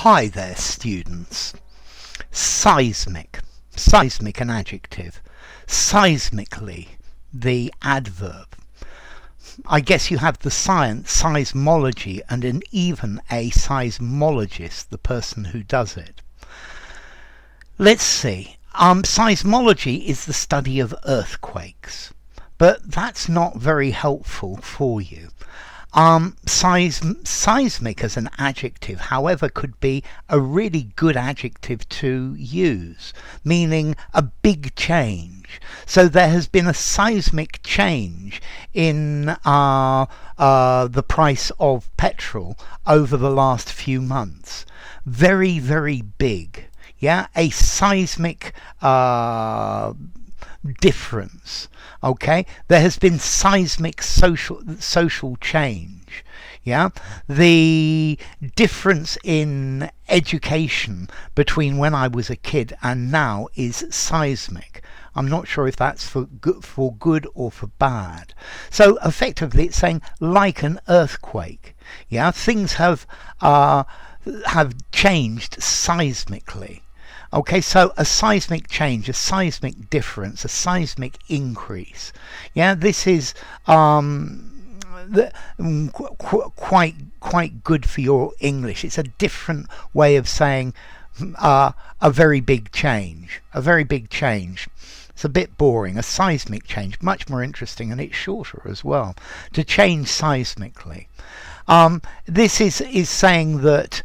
Hi there, students. Seismic. Seismic, an adjective. Seismically, the adverb. I guess you have the science, seismology, and even a seismologist, the person who does it. Let's see. Seismology is the study of earthquakes, but that's not very helpful for you. Seismic as an adjective, however, could be a really good adjective to use, meaning a big change. So there has been a seismic change in the price of petrol over the last few months. Very, very big. Yeah, a seismic difference. Okay, there has been seismic social change. Yeah, the difference in education between when I was a kid and now is seismic. I'm not sure if that's for good or for bad. So effectively it's saying like an earthquake. Yeah, things have changed seismically. Okay, so a seismic change, a seismic difference, a seismic increase. Yeah, this is quite good for your English. It's a different way of saying a very big change. A very big change. It's a bit boring. A seismic change, much more interesting, and it's shorter as well. To change seismically. This is saying that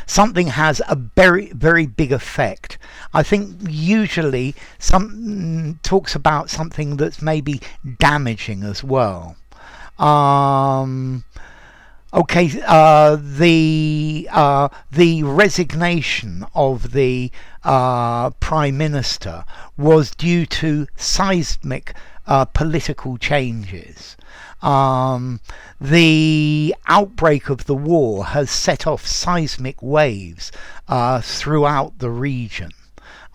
something has a very, very big effect. I think usually some talks about something that's maybe damaging as well. Okay, the resignation of the Prime Minister was due to seismic political changes. The outbreak of the war has set off seismic waves throughout the region.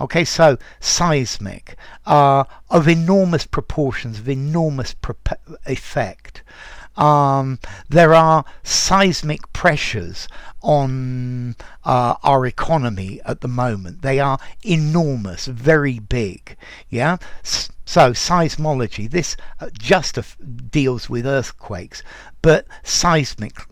Okay, so seismic, of enormous proportions, of enormous effect. There are seismic pressures on our economy at the moment. They are enormous, very big. Yeah. So seismology, this just deals with earthquakes, but seismic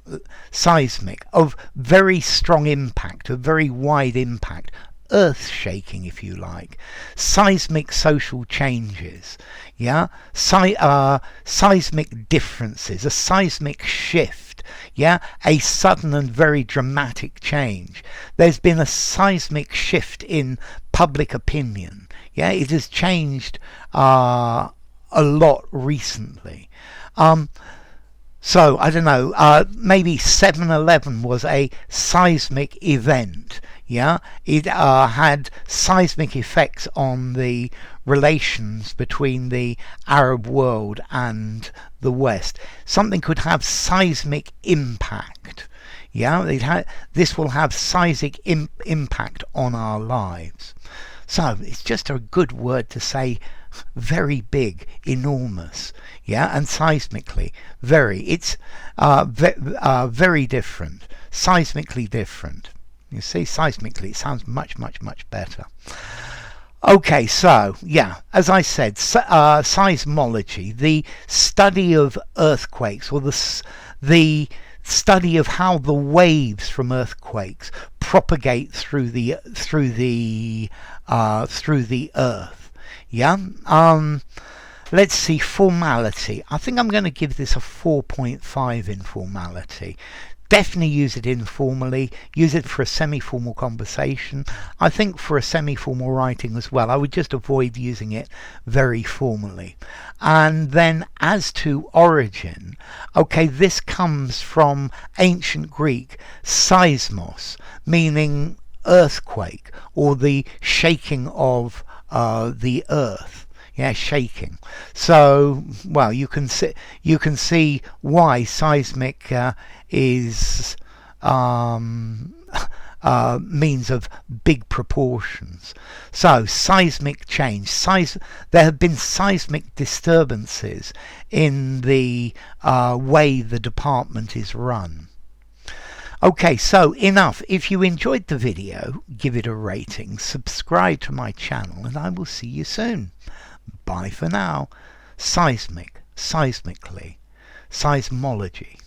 of very strong impact, of very wide impact. Earth shaking, if you like, seismic social changes, yeah, seismic differences, a seismic shift, yeah, a sudden and very dramatic change. There's been a seismic shift in public opinion, yeah, it has changed a lot recently. So I don't know, maybe 7/11 was a seismic event. Yeah, it had seismic effects on the relations between the Arab world and the West. Something could have seismic impact. Yeah, this will have seismic impact on our lives. So it's just a good word to say very big, enormous. Yeah, and seismically, very. It's very different, seismically different. You see, seismically, it sounds much, much, much better. Okay, so, yeah, as I said, seismology, the study of earthquakes, or the study of how the waves from earthquakes propagate through the earth. Yeah. Let's see, formality. I think I'm going to give this a 4.5 in formality. Definitely use it informally, use it for a semi-formal conversation. I think for a semi-formal writing as well, I would just avoid using it very formally. And then as to origin, okay, this comes from ancient Greek seismos, meaning earthquake, or the shaking of the earth. Yeah, shaking. So, well, you can see why seismic is means of big proportions. So, seismic change. There have been seismic disturbances in the way the department is run. Okay, so enough. If you enjoyed the video, give it a rating, subscribe to my channel, and I will see you soon. Bye for now. Seismic, seismically, seismology.